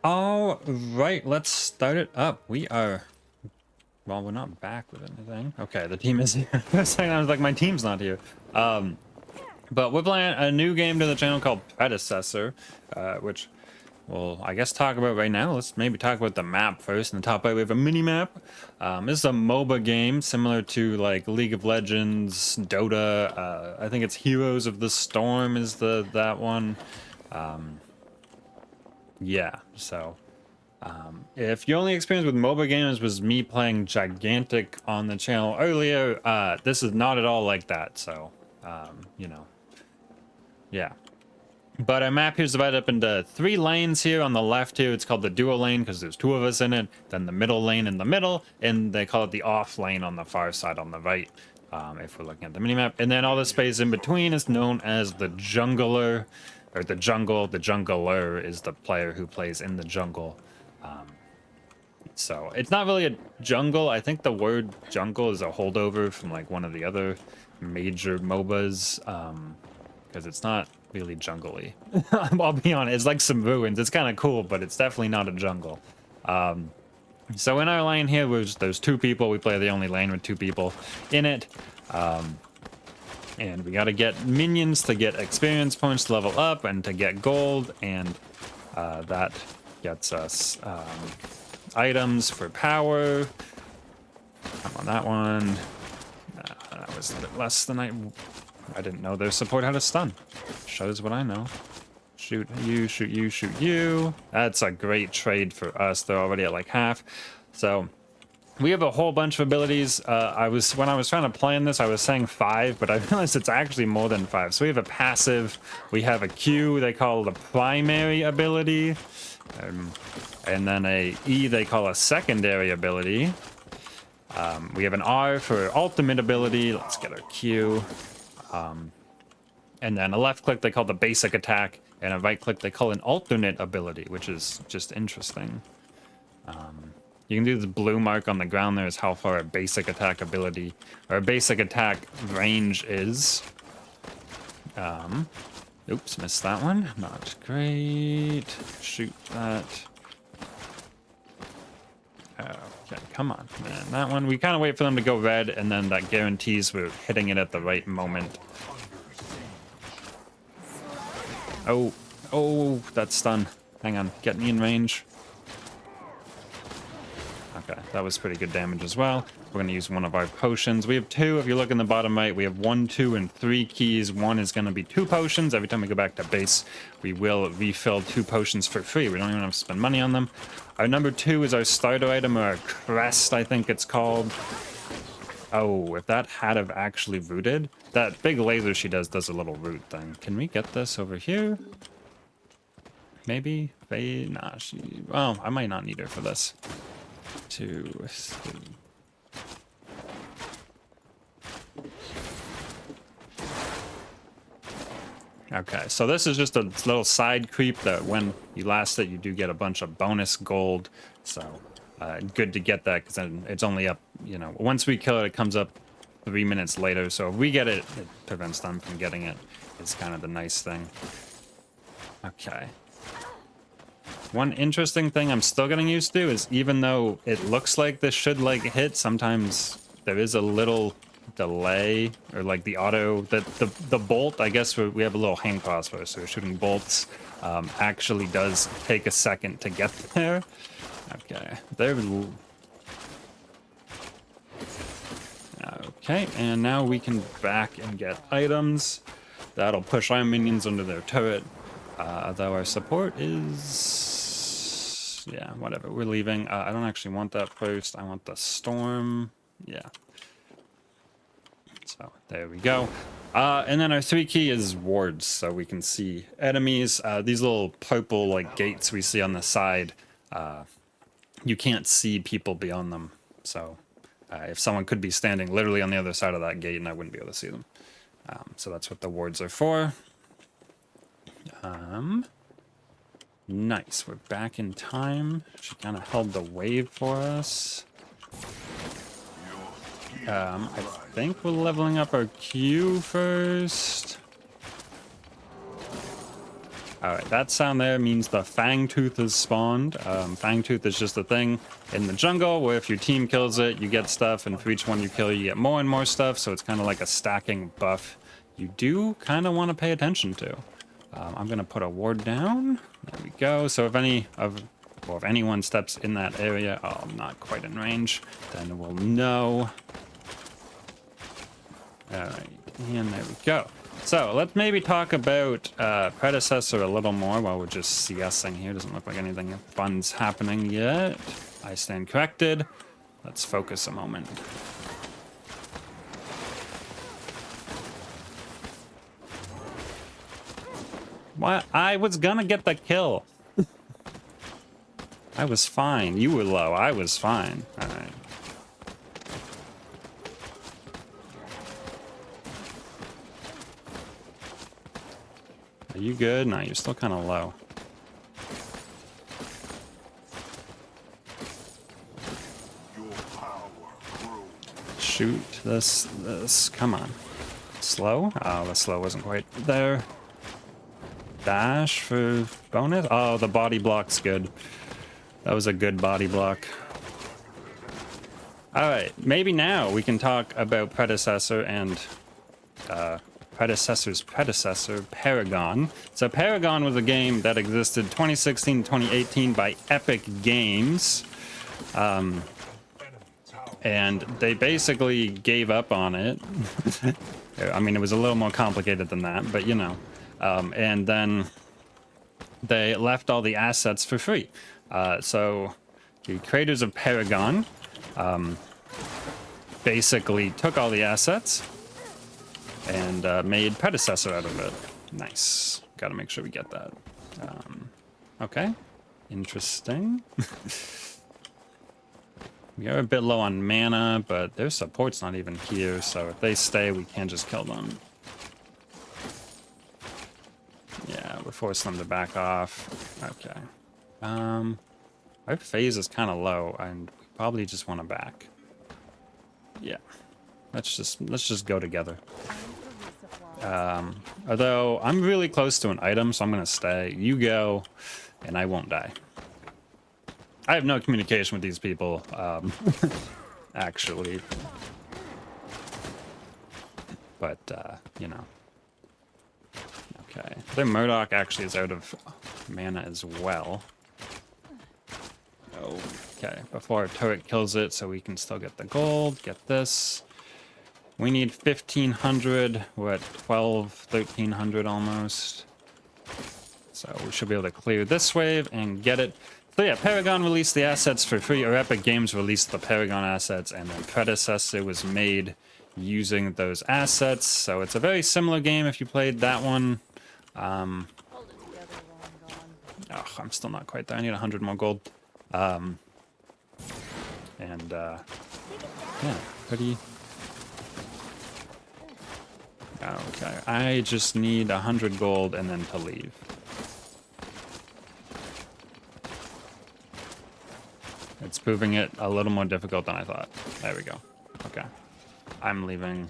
All right, let's start it up. We are, well, we're not back with anything. Okay, the team is here. For a second, I was like, my team's not here. But we're playing a new game to the channel called Predecessor, which we'll, I guess, talk about right now. Let's maybe talk about the map first. In the top right, we have a mini map. This is a Moba game similar to like League of Legends, Dota. I think it's Heroes of the Storm is that one. Yeah, so if your only experience with MOBA games was me playing Gigantic on the channel earlier, this is not at all like that, so, you know, yeah. But our map here is divided up into 3 lanes here. On the left here, it's called the duo lane because there's 2 of us in it. Then the middle lane in the middle, and they call it the off lane on the far side on the right, if we're looking at the minimap. And then all the space in between is known as the jungler, or the jungle. The jungler is the player who plays in the jungle. So it's not really a jungle. I think the word jungle is a holdover from like one of the other major MOBAs, because it's not really jungly. I'll be honest, it's like some ruins. It's kind of cool, but it's definitely not a jungle. So in our lane here, there's 2 people. We play the only lane with 2 people in it. And we got to get minions to get experience points to level up and to get gold, and that gets us items for power. I'm on that one. That was a bit less than I didn't know their support had a stun. Shows what I know. Shoot you, shoot you, shoot you. That's a great trade for us. They're already at like half. So we have a whole bunch of abilities. When I was trying to plan this, I was saying 5, but I realized it's actually more than 5. So we have a passive, we have a Q they call the primary ability, and then a E they call a secondary ability. We have an R for ultimate ability. Let's get our Q. And then a left click they call the basic attack, and a right click they call an alternate ability, which is just interesting. You can do the blue mark on the ground there is how far a basic attack ability, or a basic attack range is. Oops, missed that one. Not great. Shoot that. Okay, come on, man. That one, we kind of wait for them to go red, and then that guarantees we're hitting it at the right moment. Oh, that's stun. Hang on, get me in range. Okay, that was pretty good damage as well. We're going to use one of our potions. We have 2. If you look in the bottom right, we have 1, 2, and 3 keys. 1 is going to be 2 potions. Every time we go back to base, we will refill 2 potions for free. We don't even have to spend money on them. Our number 2 is our starter item, or our crest, I think it's called. Oh, if that had have actually rooted, that big laser she does a little root thing. Can we get this over here? Maybe? Nah, well, I might not need her for this. 2, 3. Okay, so this is just a little side creep that when you last it, you do get a bunch of bonus gold. So good to get that, because then it's only up, you know, once we kill it, it comes up 3 minutes later. So if we get it, it prevents them from getting it. It's kind of the nice thing. Okay. One interesting thing I'm still getting used to is, even though it looks like this should like hit, sometimes there is a little delay, or like the auto, the bolt, I guess we have a little hand crossbow, so shooting bolts actually does take a second to get there. Okay, there we go. Okay, and now we can back and get items. That'll push our minions under their turret. Though our support is, yeah, whatever, we're leaving. I don't actually want that first. I want the storm. Yeah. So there we go. And then our 3 key is wards, so we can see enemies. These little purple like gates we see on the side, you can't see people beyond them. So if someone could be standing literally on the other side of that gate, and I wouldn't be able to see them. So that's what the wards are for. Nice. We're back in time. She kind of held the wave for us. I think we're leveling up our Q first. Alright, that sound there means the Fangtooth is spawned. Fangtooth is just a thing in the jungle where if your team kills it, you get stuff, and for each one you kill, you get more and more stuff, so it's kind of like a stacking buff you do kind of want to pay attention to. I'm going to put a ward down. There we go. So if anyone steps in that area, oh, I'm not quite in range, then we'll know. Alright, and there we go. So let's maybe talk about Predecessor a little more while we're just CSing here. Doesn't look like anything fun's happening yet. I stand corrected. Let's focus a moment. What? I was gonna get the kill. I was fine. You were low. I was fine. All right. Are you good? No, you're still kind of low. Shoot this. Come on. Slow? Oh, the slow wasn't quite there. Dash for bonus? Oh, the body block's good. That was a good body block. Alright, maybe now we can talk about Predecessor and Predecessor's predecessor, Paragon. So Paragon was a game that existed 2016 2018 by Epic Games. And they basically gave up on it. I mean, it was a little more complicated than that, but you know. And then they left all the assets for free. So the creators of Paragon basically took all the assets and made Predecessor out of it. Nice. Gotta make sure we get that. Okay. Interesting. We are a bit low on mana, but their support's not even here, so if they stay, we can just kill them. Yeah, we're forcing them to back off. Okay. Our phase is kind of low, and we probably just want to back. Yeah. Let's just go together. Although I'm really close to an item, so I'm gonna stay. You go, and I won't die. I have no communication with these people, actually. But, you know. Okay. The Murdoch actually is out of mana as well. Okay, before our turret kills it, so we can still get the gold, get this. We need 1,500. We're at 1,300 almost. So we should be able to clear this wave and get it. So yeah, Paragon released the assets for free, or Epic Games released the Paragon assets, and then Predecessor was made using those assets. So it's a very similar game if you played that one. Oh, I'm still not quite there. I need 100 more gold. Yeah, pretty... Okay, I just need 100 gold and then to leave. It's proving it a little more difficult than I thought. There we go. Okay. I'm leaving.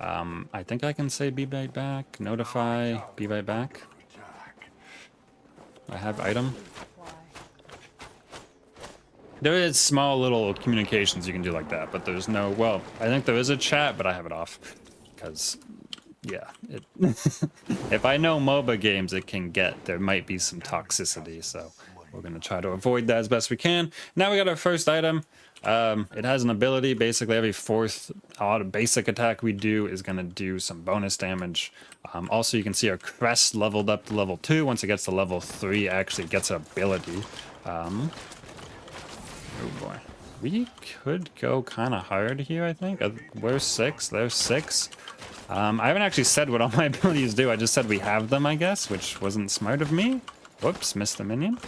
I think I can say be right back. Notify, be right back. I have item. There is small little communications you can do like that, but there's no... Well, I think there is a chat, but I have it off. Because, yeah. If I know Moba games, it can get... There might be some toxicity, so... We're going to try to avoid that as best we can. Now we got our first item. It has an ability. Basically, every fourth basic attack we do is going to do some bonus damage. Also, you can see our crest leveled up to level 2. Once it gets to level 3, it actually gets an ability. Oh boy. We could go kind of hard here, I think. We're 6. There's 6. I haven't actually said what all my abilities do. I just said we have them, I guess, which wasn't smart of me. Whoops, missed a minion.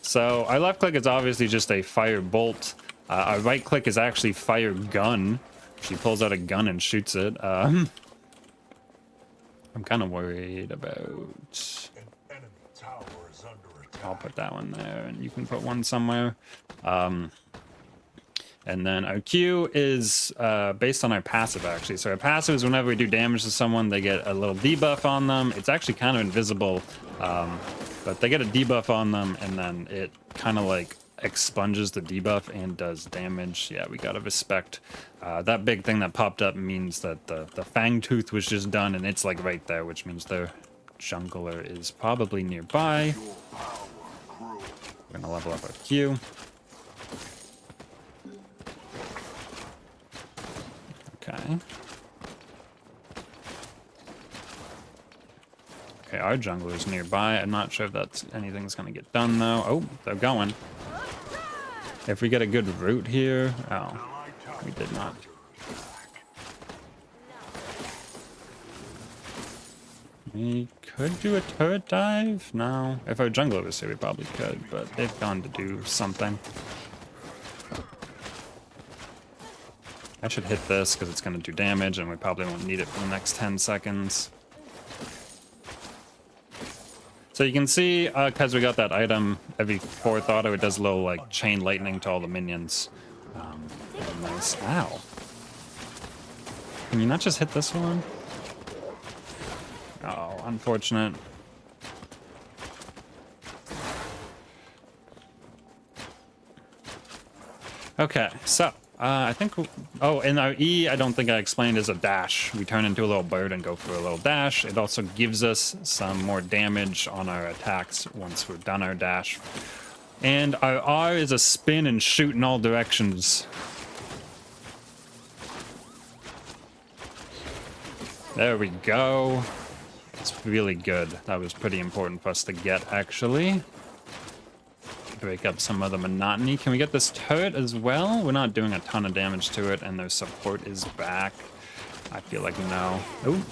So our left click is obviously just a fire bolt. Our right click is actually fire gun. She pulls out a gun and shoots it. I'm kind of worried about... I'll put that one there, and you can put one somewhere. And then our Q is based on our passive, actually. So our passive is whenever we do damage to someone, they get a little debuff on them. It's actually kind of invisible, but they get a debuff on them, and then it kind of like expunges the debuff and does damage. Yeah, we gotta respect. That big thing that popped up means that the Fang Tooth was just done, and it's like right there, which means their jungler is probably nearby. We're gonna level up our Q. Okay. Okay, our jungler is nearby. I'm not sure if that's anything's gonna get done though. Oh, they're going. If we get a good route here. Oh, we did not. We could do a turret dive? No. If our jungler was here, we probably could, but they've gone to do something. I should hit this because it's going to do damage, and we probably won't need it for the next 10 seconds. So you can see, because we got that item, every 4th auto, it does a little, like, chain lightning to all the minions. Nice. Ow. Can you not just hit this one? Oh, unfortunate. Okay, so... I think, oh, and our E, I don't think I explained, is a dash. We turn into a little bird and go for a little dash. It also gives us some more damage on our attacks once we've done our dash. And our R is a spin and shoot in all directions. There we go. It's really good. That was pretty important for us to get, actually. Break up some of the monotony. Can we get this turret as well? We're not doing a ton of damage to it, and their support is back. I feel like no. Ooh.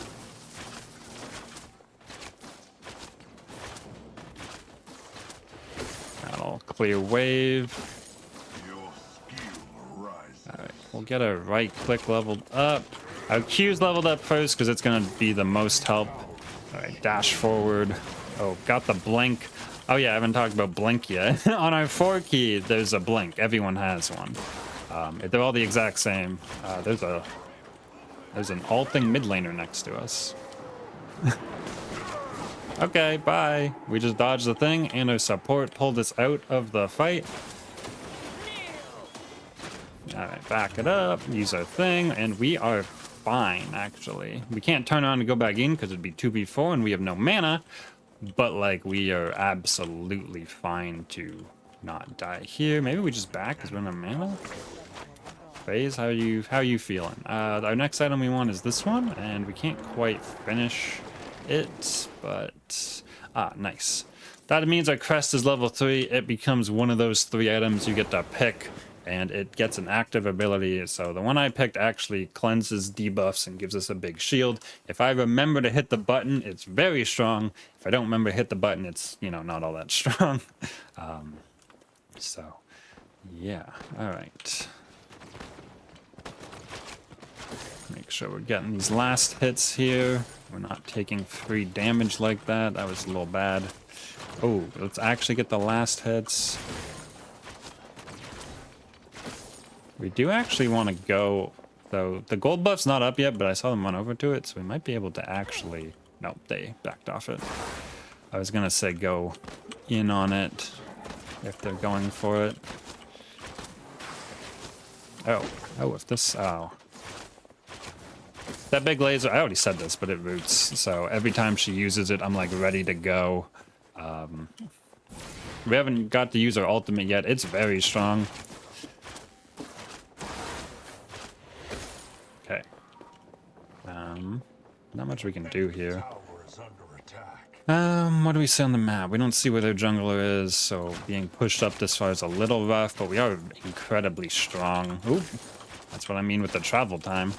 That'll clear wave. Alright, we'll get our right click leveled up. Our Q's leveled up first because it's going to be the most help. Alright, dash forward. Oh, got the blink. Oh yeah, I haven't talked about blink yet. On our 4 key, there's a blink. Everyone has one. They're all the exact same. There's an ulting mid laner next to us. Okay, bye. We just dodged the thing, and our support pulled us out of the fight. Alright, back it up, use our thing, and we are fine, actually. We can't turn on and go back in because it'd be 2v4 and we have no mana. But, like, we are absolutely fine to not die here. Maybe we just back because we're in mana? FaZe, how are you feeling? Our next item we want is this one, and we can't quite finish it, but... Ah, nice. That means our crest is level 3. It becomes one of those 3 items you get to pick, and it gets an active ability. So the one I picked actually cleanses debuffs and gives us a big shield. If I remember to hit the button, it's very strong. If I don't remember to hit the button, it's, you know, not all that strong. So, yeah. All right. Make sure we're getting these last hits here. We're not taking free damage like that. That was a little bad. Oh, let's actually get the last hits. We do actually want to go, though. The gold buff's not up yet, but I saw them run over to it, so we might be able to actually... Nope, they backed off it. I was going to say go in on it if they're going for it. Oh, if this... Oh. That big laser, I already said this, but it roots. So every time she uses it, I'm like ready to go. We haven't got to use our ultimate yet. It's very strong. Okay. Not much we can do here. What do we see on the map? We don't see where their jungler is, so being pushed up this far is a little rough, but we are incredibly strong. Ooh, that's what I mean with the travel time.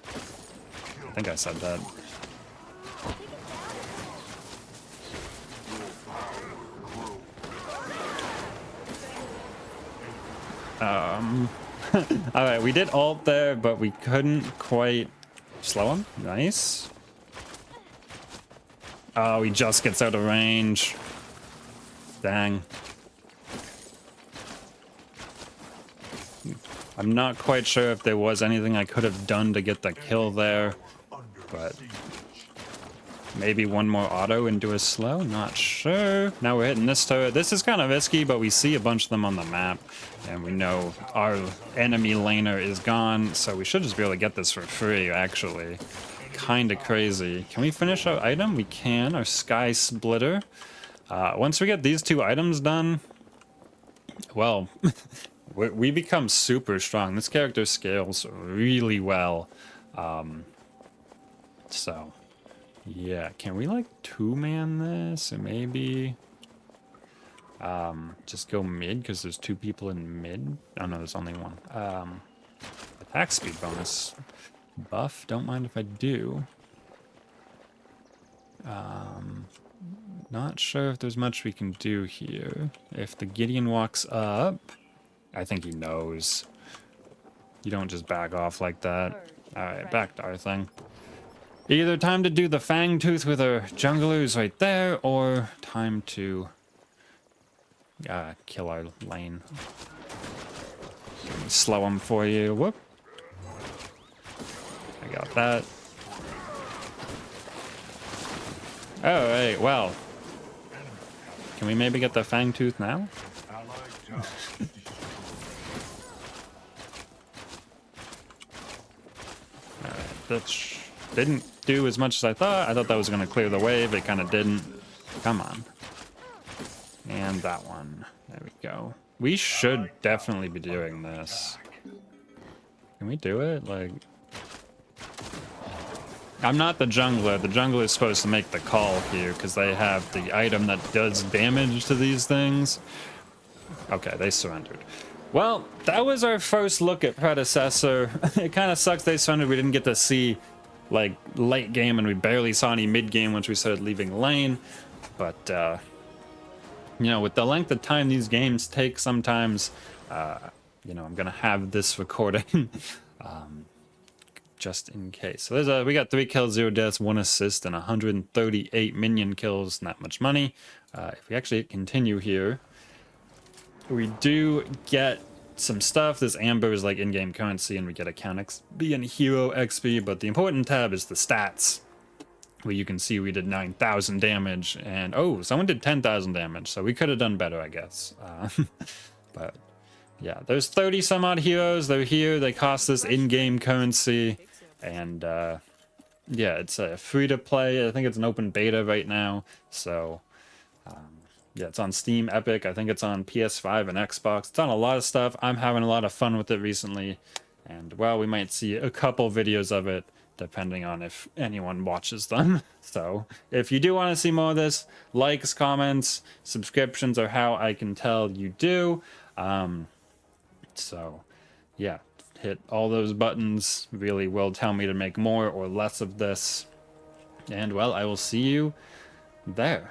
I think I said that. Alright, we did ult there, but we couldn't quite slow him. Nice. Oh, he just gets out of range. Dang. I'm not quite sure if there was anything I could have done to get the kill there, but maybe one more auto and do a slow, not sure. Now we're hitting this turret. This is kind of risky, but we see a bunch of them on the map, and we know our enemy laner is gone, so we should just be able to get this for free, actually. Kind of crazy. Can we finish our item? We can, our Sky Splitter. Once we get these 2 items done, well, we become super strong. This character scales really well. So... yeah, can we like 2-man this or maybe just go mid because there's 2 people in mid? Oh no, there's only one. Attack speed bonus buff, don't mind if I do. Not sure if there's much we can do here. If the Gideon walks up, I think he knows. You don't just back off like that. Alright, back to our thing. Either time to do the Fang Tooth with our junglers right there, or time to kill our lane. Slow him for you. Whoop. I got that. Alright, well. Can we maybe get the Fang Tooth now? Alright, that's... didn't do as much as I thought. I thought that was going to clear the wave. It kind of didn't. Come on. And that one. There we go. We should definitely be doing this. Can we do it? Like... I'm not the jungler. The jungler is supposed to make the call here because they have the item that does damage to these things. Okay, they surrendered. Well, that was our first look at Predecessor. It kind of sucks they surrendered. We didn't get to see like late game, and we barely saw any mid game once we started leaving lane. But you know, with the length of time these games take, sometimes you know, I'm gonna have this recording just in case. So there's we got 3 kills, 0 deaths, 1 assist, and 138 minion kills. Not much money. If we actually hit continue here, we do get some stuff. This amber is like in-game currency, and we get account XP and hero XP, but the important tab is the stats, where you can see we did 9,000 damage, and oh, someone did 10,000 damage, so we could have done better, I guess. But yeah, there's 30 some odd heroes. They're here, they cost us in-game currency, and yeah, it's free to play. I think it's an open beta right now, so yeah, it's on Steam, Epic. I think it's on PS5 and Xbox. It's on a lot of stuff. I'm having a lot of fun with it recently. And, well, we might see a couple videos of it, depending on if anyone watches them. So, if you do want to see more of this, likes, comments, subscriptions are how I can tell you do. So, yeah, hit all those buttons. Really will tell me to make more or less of this. And, well, I will see you there.